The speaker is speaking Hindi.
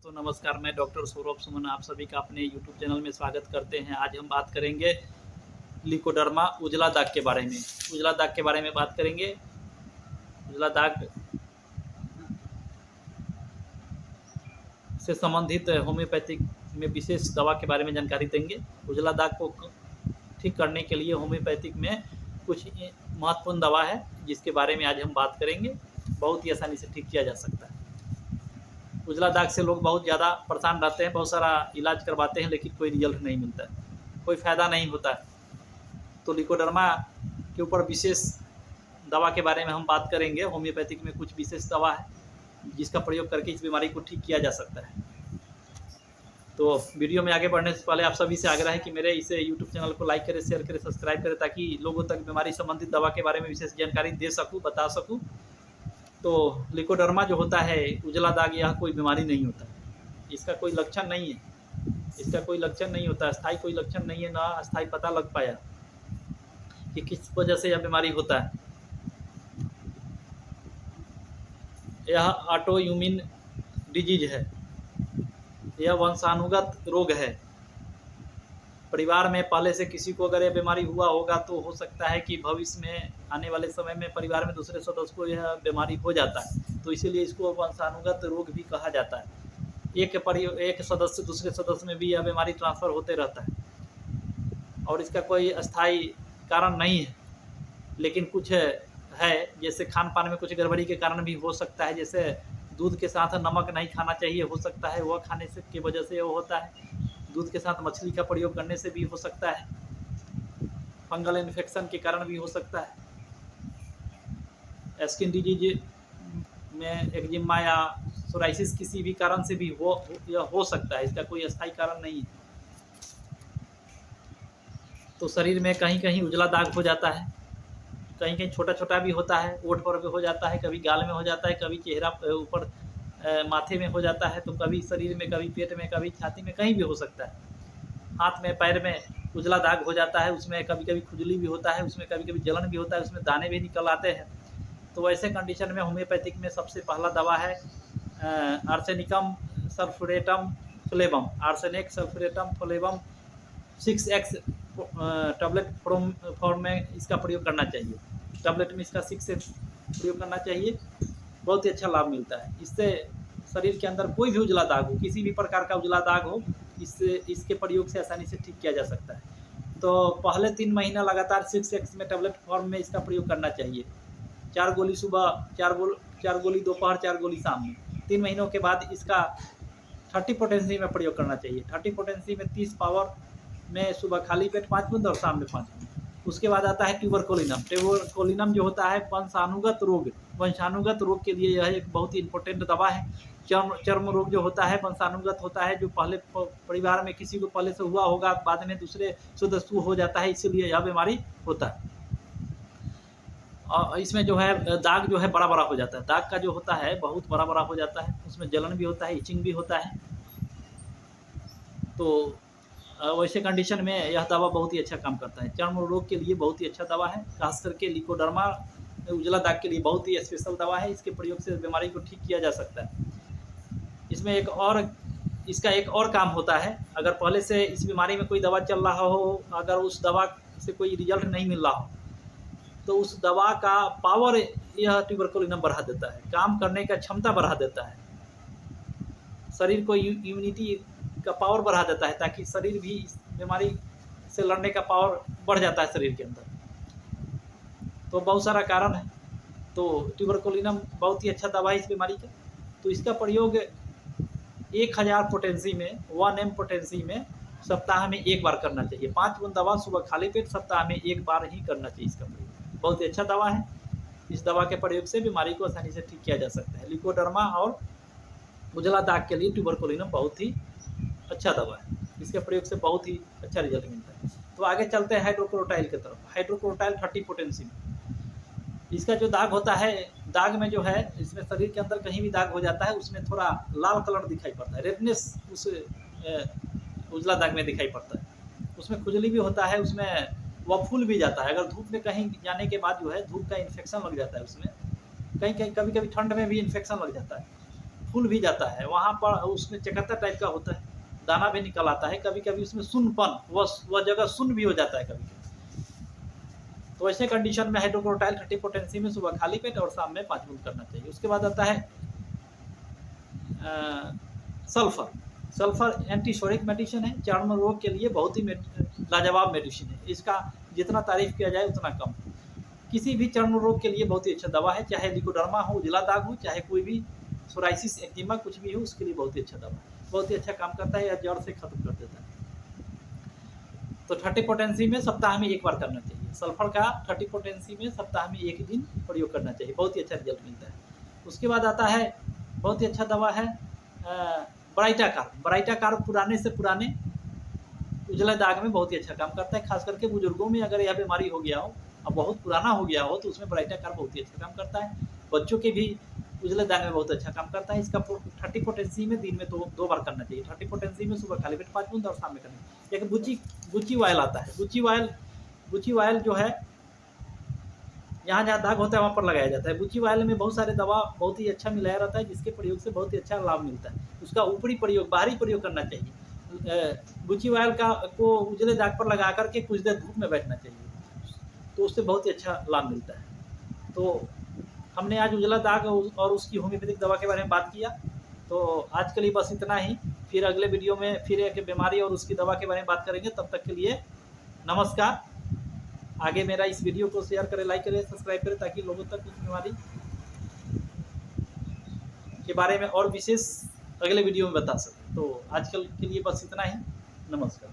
तो नमस्कार, मैं डॉक्टर सौरभ सुमन आप सभी का अपने यूट्यूब चैनल में स्वागत करते हैं। आज हम बात करेंगे लिकोडर्मा उजला दाग के बारे में। उजला दाग के बारे में बात करेंगे। उजला दाग से संबंधित होम्योपैथिक में विशेष दवा के बारे में जानकारी देंगे। उजला दाग को ठीक करने के लिए होम्योपैथिक में कुछ महत्वपूर्ण दवा है जिसके बारे में आज हम बात करेंगे। बहुत ही आसानी से ठीक किया जा सकता है। उजला दाग से लोग बहुत ज़्यादा परेशान रहते हैं, बहुत सारा इलाज करवाते हैं लेकिन कोई रिजल्ट नहीं मिलता है, कोई फ़ायदा नहीं होता है। तो लिकोडर्मा के ऊपर विशेष दवा के बारे में हम बात करेंगे। होम्योपैथिक में कुछ विशेष दवा है जिसका प्रयोग करके इस बीमारी को ठीक किया जा सकता है। तो वीडियो में आगे बढ़ने से पहले आप सभी से आग्रह है कि मेरे इसे यूट्यूब चैनल को लाइक करें, शेयर करें, सब्सक्राइब करें ताकि लोगों तक बीमारी संबंधित दवा के बारे में विशेष जानकारी दे सकूँ, बता सकूँ। तो लिकोडर्मा जो होता है उजला दाग, यह कोई बीमारी नहीं होता है, इसका कोई लक्षण नहीं है, इसका कोई लक्षण नहीं होता, अस्थायी कोई लक्षण नहीं है, ना अस्थायी पता लग पाया कि किस वजह से यह बीमारी होता है। यह ऑटो इम्यून डिजीज है, यह वंशानुगत रोग है। परिवार में पहले से किसी को अगर यह बीमारी हुआ होगा तो हो सकता है कि भविष्य में आने वाले समय में परिवार में दूसरे सदस्य को यह बीमारी हो जाता है, तो इसीलिए इसको वंशानुगत रोग भी कहा जाता है। एक सदस्य दूसरे सदस्य में भी यह बीमारी ट्रांसफ़र होते रहता है और इसका कोई अस्थायी कारण नहीं है, लेकिन कुछ है जैसे खान पान में कुछ गड़बड़ी के कारण भी हो सकता है। जैसे दूध के साथ नमक नहीं खाना चाहिए, हो सकता है वह खाने से की वजह से वो होता है। दूध के साथ मछली का प्रयोग करने से भी हो सकता है। फंगल इन्फेक्शन के कारण भी हो सकता है। स्किन डिजीज में एक्जिमा या सोराइसिस किसी भी कारण से भी हो सकता है, इसका कोई अस्थायी कारण नहीं है। तो शरीर में कहीं कहीं उजला दाग हो जाता है, कहीं कहीं छोटा छोटा भी होता है, ओठ पर भी हो जाता है, कभी गाल में हो जाता है, कभी चेहरा ऊपर माथे में हो जाता है, तो कभी शरीर में, कभी पेट में, कभी छाती में, कहीं भी हो सकता है। हाथ में पैर में उजला दाग हो जाता है, उसमें कभी कभी खुजली भी होता है, उसमें कभी कभी जलन भी होता है, उसमें दाने भी निकल आते हैं। तो ऐसे कंडीशन में होम्योपैथिक में सबसे पहला दवा है arsenicum sulphuratum flavum, arsenic sulphuratum flavum 6x tablet form में इसका प्रयोग करना चाहिए। टैबलेट में इसका 6x प्रयोग करना चाहिए, बहुत ही अच्छा लाभ मिलता है। इससे शरीर के अंदर कोई भी उजला दाग हो, किसी भी प्रकार का उजला दाग हो, इसके प्रयोग से आसानी से ठीक किया जा सकता है। तो पहले 3 महीना लगातार 6x में टैबलेट फॉर्म में इसका प्रयोग करना चाहिए। 4 गोली सुबह, 4 गोली दोपहर, 4 गोली शाम में। 3 महीनों के बाद इसका 30 पोटेंसी में प्रयोग करना चाहिए। 30 पोटेंसी में 30 पावर में सुबह खाली पेट 5 बूंद और शाम में 5 बूंद। उसके बाद आता है ट्यूबरकुलिनम। ट्यूबरकुलिनम जो होता है वंशानुगत रोग के लिए यह एक बहुत ही इंपॉर्टेंट दवा है। चर्म रोग जो होता है वंशानुगत होता है, जो पहले परिवार में किसी को पहले से हुआ होगा, बाद में दूसरे सदस्य को हो जाता है, इसीलिए यह बीमारी होता है। और इसमें जो है दाग जो है बड़ा बड़ा हो जाता है, दाग का जो होता है बहुत बड़ा बड़ा हो जाता है, उसमें जलन भी होता है, इचिंग भी होता है। तो वैसे कंडीशन में यह दवा बहुत ही अच्छा काम करता है। चर्म रोग के लिए बहुत ही अच्छा दवा है, खास करके लिकोडर्मा उजला दाग के लिए बहुत ही स्पेशल दवा है। इसके प्रयोग से बीमारी को ठीक किया जा सकता है। इसमें इसका एक और काम होता है, अगर पहले से इस बीमारी में कोई दवा चल रहा हो, अगर उस दवा से कोई रिजल्ट नहीं मिल रहा हो, तो उस दवा का पावर यह ट्यूबरकुलिनम बढ़ा देता है, काम करने का क्षमता बढ़ा देता है, शरीर को इम्यूनिटी का पावर बढ़ा देता है, ताकि शरीर भी इस बीमारी से लड़ने का पावर बढ़ जाता है शरीर के अंदर। तो बहुत सारा कारण है। तो ट्यूबरकुलिनम बहुत ही अच्छा दवा है इस बीमारी का। तो इसका प्रयोग 1000 पोटेंसी में 1 m पोटेंसी में सप्ताह में 1 बार करना चाहिए। 5 बूंद दवा सुबह खाली पेट सप्ताह में 1 बार ही करना चाहिए इसका प्रयोग। बहुत ही अच्छा दवा है। इस दवा के प्रयोग से बीमारी को आसानी से ठीक किया जा सकता है। लिकोडर्मा और उजला दाग के लिए ट्यूबरकुलिनम बहुत ही अच्छा दवा है, इसके प्रयोग से बहुत ही अच्छा रिजल्ट मिलता है। तो आगे चलते हैं हाइड्रोक्लोरोटाइल की तरफ। हाइड्रोक्लोरोटाइल 30 पोटेंसी में इसका जो दाग होता है, दाग में जो है इसमें शरीर के अंदर कहीं भी दाग हो जाता है, उसमें थोड़ा लाल कलर दिखाई पड़ता है, रेडनेस उस उजला दाग में दिखाई पड़ता है। उसमें खुजली भी होता है, उसमें वह फूल भी जाता है। अगर धूप में कहीं जाने के बाद जो है धूप का इन्फेक्शन लग जाता है, उसमें कहीं कहीं कभी कभी ठंड में भी इन्फेक्शन लग जाता है। फूल भी जाता है, वहाँ पर उसमें चकत्ता टाइप का होता है, दाना भी निकल आता है, कभी कभी उसमें सुन्नपन, वह जगह सुन्न भी हो जाता है कभी कभी। तो ऐसे कंडीशन में हाइड्रोक्लोरोटाइल 30 पोटेंसी में सुबह खाली पेट और शाम में 5 बूंद करना चाहिए। उसके बाद आता है सल्फर। सल्फर एंटीशोरिक मेडिसिन है, चर्म रोग के लिए बहुत ही लाजवाब मेडिसिन है। इसका जितना तारीफ किया जाए उतना कम। किसी भी चर्म रोग के लिए बहुत ही अच्छा दवा है, चाहे लिकोडर्मा हो, उजला दाग हो, चाहे कोई भी सोराइसिस, एक्जिमा कुछ भी हो, उसके लिए बहुत ही अच्छा दवा है, बहुत ही अच्छा काम करता है, या जड़ से खत्म कर देता है। तो 30 पोटेंसी में सप्ताह में एक बार करना चाहिए। सल्फर का 30 पोटेंसी में सप्ताह में एक दिन प्रयोग करना चाहिए, बहुत ही अच्छा रिजल्ट मिलता है। उसके बाद आता है बहुत ही अच्छा दवा है ब्राइटा कार्ब। ब्राइटा कार्ब पुराने से पुराने उजला दाग में बहुत ही अच्छा काम करता है, खास करके बुजुर्गों में अगर यह बीमारी हो गया हो, अब बहुत पुराना हो गया हो, तो उसमें ब्राइटा कार्ब बहुत ही अच्छा काम करता है। बच्चों के भी उजले दाग में बहुत अच्छा काम करता है। इसका 30 पोटेंसी में दिन में दो बार करना चाहिए। 30 पोटेंसी में सुबह खाली पेट 5 बूंद और शाम में करना चाहिए। एक गुची वायल आता है, गुची वायल जो है जहाँ जहाँ दाग होता है वहाँ पर लगाया जाता है। गुची वायल में बहुत सारे दवा बहुत ही अच्छा मिलाया रहता है, जिसके प्रयोग से बहुत ही अच्छा लाभ मिलता है। उसका ऊपरी प्रयोग, बाहरी प्रयोग करना चाहिए। गुची वायल को उजले दाग पर लगा करके कुछ देर धूप में बैठना चाहिए, तो उससे बहुत ही अच्छा लाभ मिलता है। तो हमने आज उजला दाग और उसकी होम्योपैथिक दवा के बारे में बात किया। तो आज के लिए बस इतना ही। फिर अगले वीडियो में फिर एक बीमारी और उसकी दवा के बारे में बात करेंगे। तब तक के लिए नमस्कार। आगे मेरा इस वीडियो को शेयर करें, लाइक करें, सब्सक्राइब करें, ताकि लोगों तक इस बीमारी के बारे में और विशेष अगले वीडियो में बता सकें। तो आजकल के लिए बस इतना ही। नमस्कार।